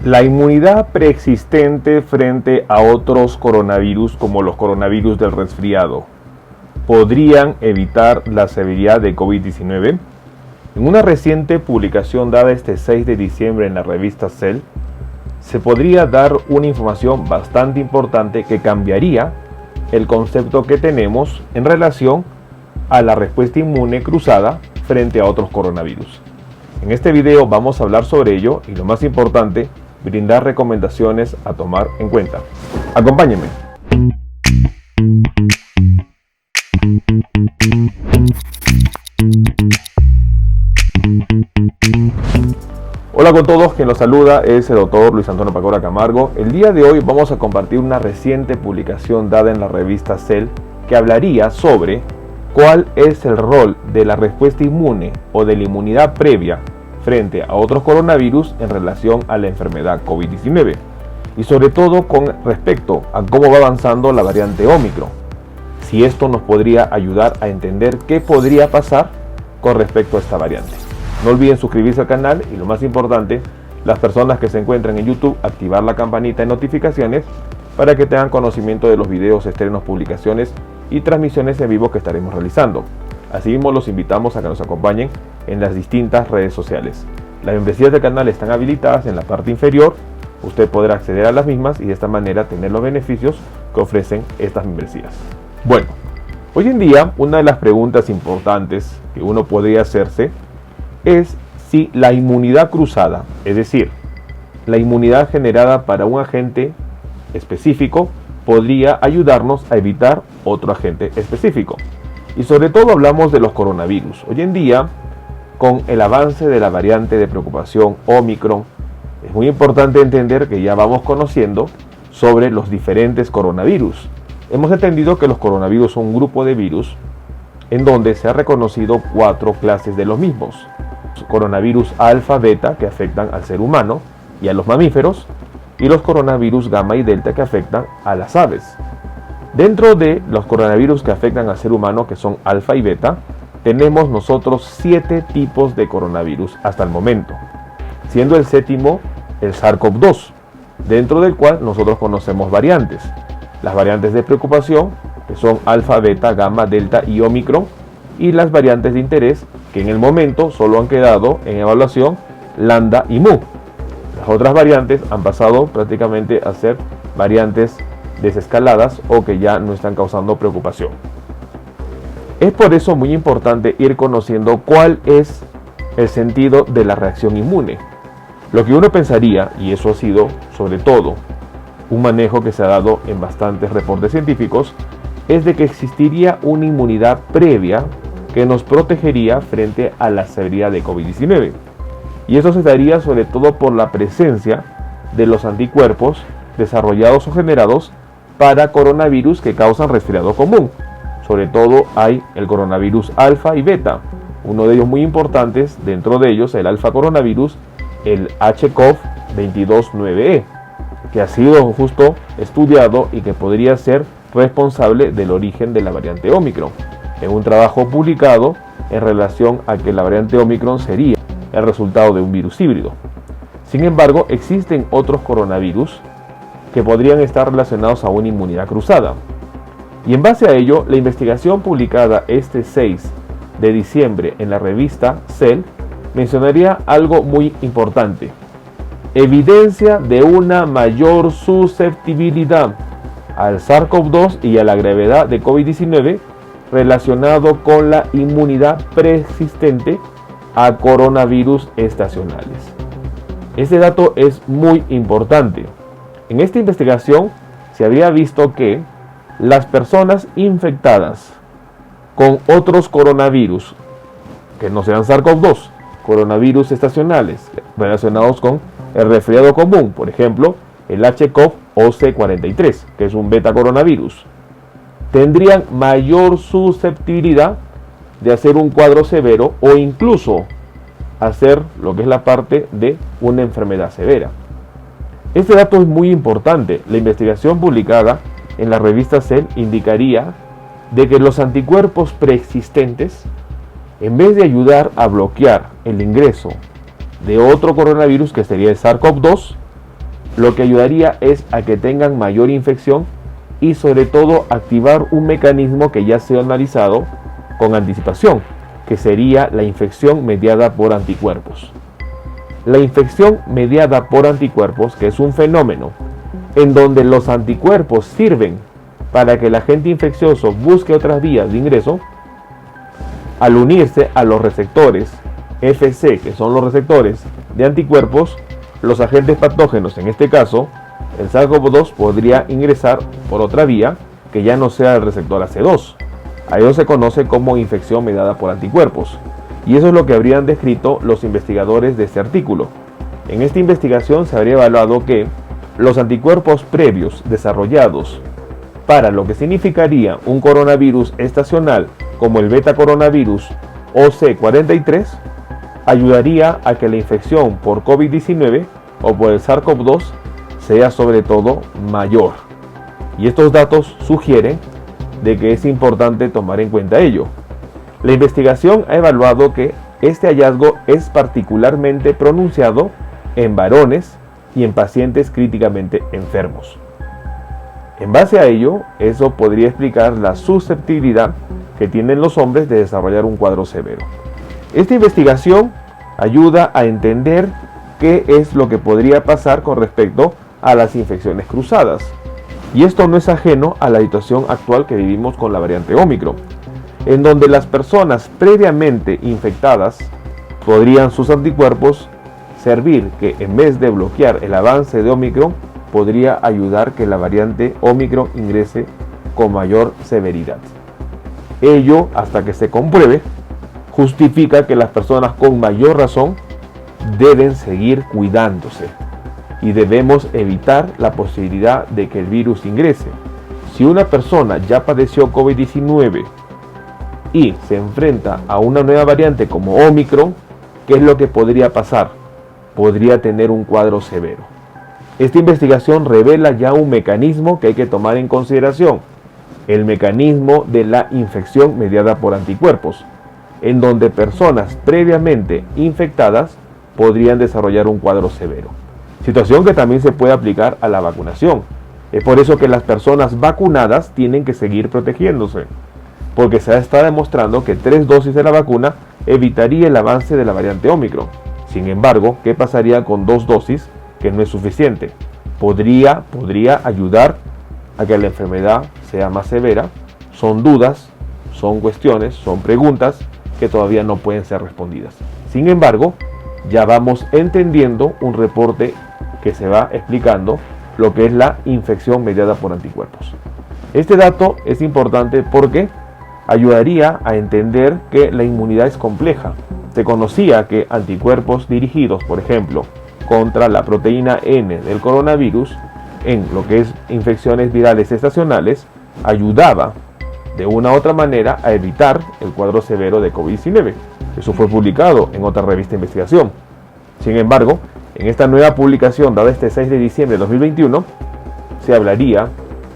La inmunidad preexistente frente a otros coronavirus, como los coronavirus del resfriado, ¿podrían evitar la severidad de COVID-19? En una reciente publicación dada este 6 de diciembre en la revista Cell, se podría dar una información bastante importante que cambiaría el concepto que tenemos en relación a la respuesta inmune cruzada frente a otros coronavirus. En este video vamos a hablar sobre ello y, lo más importante, brindar recomendaciones a tomar en cuenta. Acompáñenme. Hola con todos, quien los saluda es el doctor Luis Antonio Pacora Camargo. El día de hoy vamos a compartir una reciente publicación dada en la revista Cell que hablaría sobre cuál es el rol de la respuesta inmune o de la inmunidad previa frente a otros coronavirus en relación a la enfermedad COVID-19 y sobre todo con respecto a cómo va avanzando la variante Omicron. Si esto nos podría ayudar a entender qué podría pasar con respecto a esta variante. No olviden suscribirse al canal y, lo más importante, las personas que se encuentran en YouTube, activar la campanita de notificaciones para que tengan conocimiento de los videos, estrenos, publicaciones y transmisiones en vivo que estaremos realizando. Asimismo, los invitamos a que nos acompañen en las distintas redes sociales. Las membresías del canal están habilitadas en la parte inferior. Usted podrá acceder a las mismas y de esta manera tener los beneficios que ofrecen estas membresías. Bueno, hoy en día una de las preguntas importantes que uno podría hacerse es si la inmunidad cruzada, es decir, la inmunidad generada para un agente específico, podría ayudarnos a evitar otro agente específico. Y sobre todo hablamos de los coronavirus. Hoy en día, con el avance de la variante de preocupación Omicron, es muy importante entender que ya vamos conociendo sobre los diferentes coronavirus. Hemos entendido que los coronavirus son un grupo de virus en donde se ha reconocido 4 clases de los mismos. Coronavirus alfa, beta, que afectan al ser humano y a los mamíferos, y los coronavirus gamma y delta, que afectan a las aves. Dentro de los coronavirus que afectan al ser humano, que son alfa y beta, tenemos nosotros 7 tipos de coronavirus hasta el momento, siendo el séptimo el SARS-CoV-2, dentro del cual nosotros conocemos variantes. Las variantes de preocupación, que son alfa, beta, gamma, delta y Omicron, y las variantes de interés, que en el momento solo han quedado en evaluación lambda y mu. Las otras variantes han pasado prácticamente a ser variantes desescaladas o que ya no están causando preocupación. Es por eso muy importante ir conociendo cuál es el sentido de la reacción inmune. Lo que uno pensaría, y eso ha sido sobre todo un manejo que se ha dado en bastantes reportes científicos, es de que existiría una inmunidad previa que nos protegería frente a la severidad de COVID-19. Y eso se daría sobre todo por la presencia de los anticuerpos desarrollados o generados para coronavirus que causan resfriado común. Sobre todo hay el coronavirus alfa y beta, uno de ellos muy importantes, dentro de ellos el alfa coronavirus, el HCoV-229E, que ha sido justo estudiado y que podría ser responsable del origen de la variante Omicron, en un trabajo publicado en relación a que la variante Omicron sería el resultado de un virus híbrido. Sin embargo, existen otros coronavirus que podrían estar relacionados a una inmunidad cruzada. Y en base a ello, la investigación publicada este 6 de diciembre en la revista Cell mencionaría algo muy importante: evidencia de una mayor susceptibilidad al SARS-CoV-2 y a la gravedad de COVID-19 relacionado con la inmunidad preexistente a coronavirus estacionales. Este dato es muy importante. En esta investigación se había visto que las personas infectadas con otros coronavirus que no sean SARS-CoV-2, coronavirus estacionales relacionados con el resfriado común, por ejemplo, el HCoV-OC43, que es un beta coronavirus, tendrían mayor susceptibilidad de hacer un cuadro severo o incluso hacer lo que es la parte de una enfermedad severa. Este dato es muy importante. La investigación publicada en la revista Cell indicaría de que los anticuerpos preexistentes, en vez de ayudar a bloquear el ingreso de otro coronavirus, que sería el SARS-CoV-2, lo que ayudaría es a que tengan mayor infección y sobre todo activar un mecanismo que ya se ha analizado con anticipación, que sería la infección mediada por anticuerpos. La infección mediada por anticuerpos, que es un fenómeno en donde los anticuerpos sirven para que el agente infeccioso busque otras vías de ingreso, al unirse a los receptores FC, que son los receptores de anticuerpos, los agentes patógenos, en este caso el SARS-CoV-2, podría ingresar por otra vía que ya no sea el receptor AC2. A ello se conoce como infección mediada por anticuerpos, y eso es lo que habrían descrito los investigadores de este artículo. En esta investigación se habría evaluado que los anticuerpos previos desarrollados para lo que significaría un coronavirus estacional como el beta coronavirus OC43 ayudaría a que la infección por COVID-19 o por el SARS-CoV-2 sea sobre todo mayor. Y estos datos sugieren de que es importante tomar en cuenta ello. La investigación ha evaluado que este hallazgo es particularmente pronunciado en varones y en pacientes críticamente enfermos. En base a ello, eso podría explicar la susceptibilidad que tienen los hombres de desarrollar un cuadro severo. Esta investigación ayuda a entender qué es lo que podría pasar con respecto a las infecciones cruzadas. Y esto no es ajeno a la situación actual que vivimos con la variante Ómicron, en donde las personas previamente infectadas podrían sus anticuerpos servir que en vez de bloquear el avance de Ómicron, podría ayudar que la variante Ómicron ingrese con mayor severidad. Ello, hasta que se compruebe, justifica que las personas con mayor razón deben seguir cuidándose y debemos evitar la posibilidad de que el virus ingrese. Si una persona ya padeció COVID-19 y se enfrenta a una nueva variante como Ómicron, ¿qué es lo que podría pasar? Podría tener un cuadro severo. Esta investigación revela ya un mecanismo que hay que tomar en consideración, el mecanismo de la infección mediada por anticuerpos, en donde personas previamente infectadas podrían desarrollar un cuadro severo. Situación que también se puede aplicar a la vacunación. Es por eso que las personas vacunadas tienen que seguir protegiéndose, porque se está demostrando que 3 dosis de la vacuna evitaría el avance de la variante Ómicron. Sin embargo, ¿qué pasaría con 2 dosis? Que no es suficiente. Podría ayudar a que la enfermedad sea más severa. Son dudas, son cuestiones, son preguntas que todavía no pueden ser respondidas. Sin embargo, ya vamos entendiendo un reporte que se va explicando lo que es la infección mediada por anticuerpos. Este dato es importante porque ayudaría a entender que la inmunidad es compleja. Se conocía que anticuerpos dirigidos, por ejemplo, contra la proteína N del coronavirus en lo que es infecciones virales estacionales, ayudaba de una u otra manera a evitar el cuadro severo de COVID-19. Eso fue publicado en otra revista de investigación. Sin embargo, en esta nueva publicación dada este 6 de diciembre de 2021, se hablaría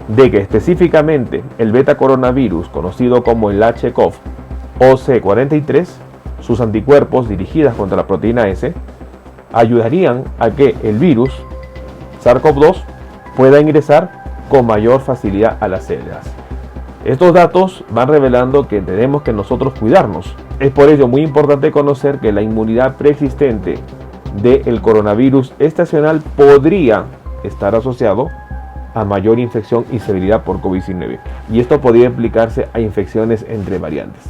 de que específicamente el beta coronavirus, conocido como el HCOV OC43, sus anticuerpos dirigidas contra la proteína S, ayudarían a que el virus SARS-CoV-2 pueda ingresar con mayor facilidad a las células. Estos datos van revelando que tenemos que nosotros cuidarnos. Es por ello muy importante conocer que la inmunidad preexistente del coronavirus estacional podría estar asociado a mayor infección y severidad por COVID-19. Y esto podría implicarse a infecciones entre variantes,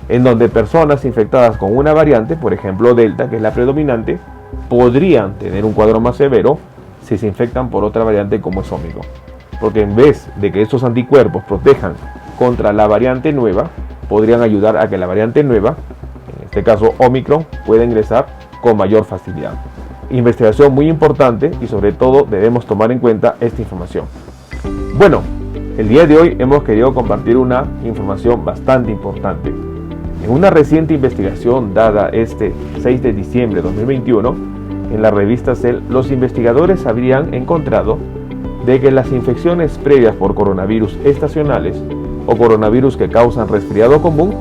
en donde personas infectadas con una variante, por ejemplo Delta, que es la predominante, podrían tener un cuadro más severo si se infectan por otra variante como es Ómicron. Porque en vez de que estos anticuerpos protejan contra la variante nueva, podrían ayudar a que la variante nueva, en este caso Ómicron, pueda ingresar con mayor facilidad. Investigación muy importante y sobre todo debemos tomar en cuenta esta información. Bueno, el día de hoy hemos querido compartir una información bastante importante. En una reciente investigación dada este 6 de diciembre de 2021, en la revista Cell, los investigadores habrían encontrado de que las infecciones previas por coronavirus estacionales o coronavirus que causan resfriado común,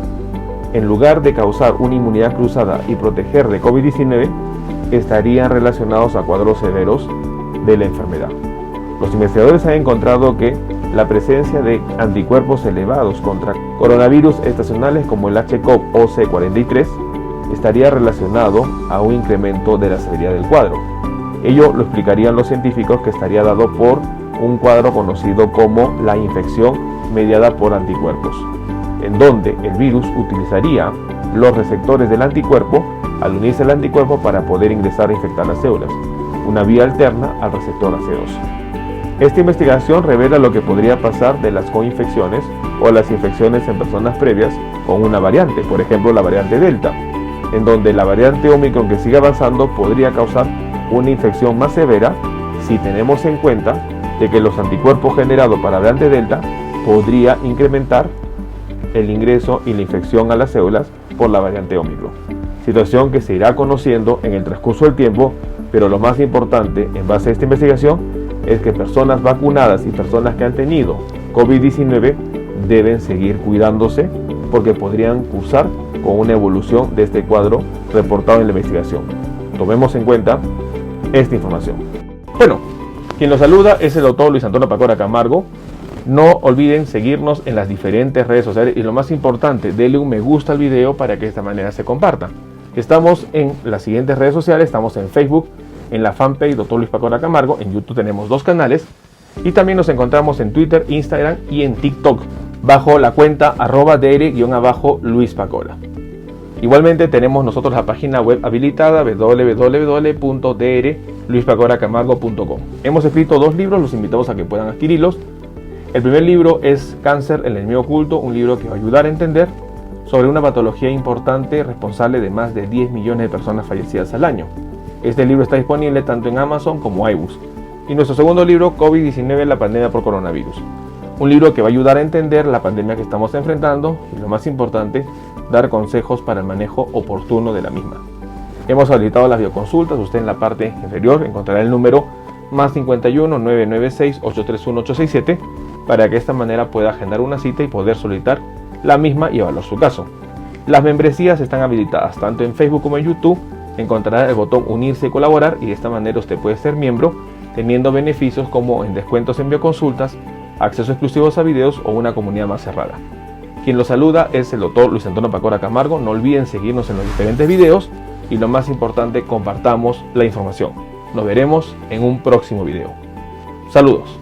en lugar de causar una inmunidad cruzada y proteger de COVID-19, estarían relacionados a cuadros severos de la enfermedad. Los investigadores han encontrado que la presencia de anticuerpos elevados contra coronavirus estacionales como el HCOV-OC43 estaría relacionado a un incremento de la severidad del cuadro. Ello lo explicarían los científicos, que estaría dado por un cuadro conocido como la infección mediada por anticuerpos, en donde el virus utilizaría los receptores del anticuerpo al unirse al anticuerpo para poder ingresar a infectar las células, una vía alterna al receptor AC2. Esta investigación revela lo que podría pasar de las coinfecciones o las infecciones en personas previas con una variante, por ejemplo la variante Delta, en donde la variante Omicron, que sigue avanzando, podría causar una infección más severa si tenemos en cuenta de que los anticuerpos generados para la variante Delta podría incrementar el ingreso y la infección a las células por la variante Omicron. Situación que se irá conociendo en el transcurso del tiempo, pero lo más importante en base a esta investigación es que personas vacunadas y personas que han tenido COVID-19 deben seguir cuidándose, porque podrían cursar con una evolución de este cuadro reportado en la investigación. Tomemos en cuenta esta información. Bueno, quien los saluda es el doctor Luis Antonio Pacora Camargo. No olviden seguirnos en las diferentes redes sociales y, lo más importante, denle un me gusta al video para que de esta manera se comparta. Estamos en las siguientes redes sociales. Estamos en Facebook, en la fanpage Dr. Luis Pacora Camargo. En YouTube tenemos 2 canales y también nos encontramos en Twitter, Instagram y en TikTok bajo la cuenta @dr_Luis Pacora. Igualmente tenemos nosotros la página web habilitada www.drluispacoracamargo.com. Hemos escrito 2 libros, los invitamos a que puedan adquirirlos. El primer libro es Cáncer, el enemigo oculto, un libro que va a ayudar a entender sobre una patología importante responsable de más de 10 millones de personas fallecidas al año. Este libro está disponible tanto en Amazon como iBooks. Y nuestro segundo libro, COVID-19, la pandemia por coronavirus. Un libro que va a ayudar a entender la pandemia que estamos enfrentando y, lo más importante, dar consejos para el manejo oportuno de la misma. Hemos habilitado las videoconsultas. Usted en la parte inferior encontrará el número +51 996 831 867 para que de esta manera pueda agendar una cita y poder solicitar la misma y evaluar su caso. Las membresías están habilitadas tanto en Facebook como en YouTube. Encontrará el botón unirse y colaborar, y de esta manera usted puede ser miembro, teniendo beneficios como en descuentos en bioconsultas, acceso exclusivos a videos o una comunidad más cerrada. Quien los saluda es el doctor Luis Antonio Pacora Camargo. No olviden seguirnos en los diferentes videos y, lo más importante, compartamos la información. Nos veremos en un próximo video. Saludos.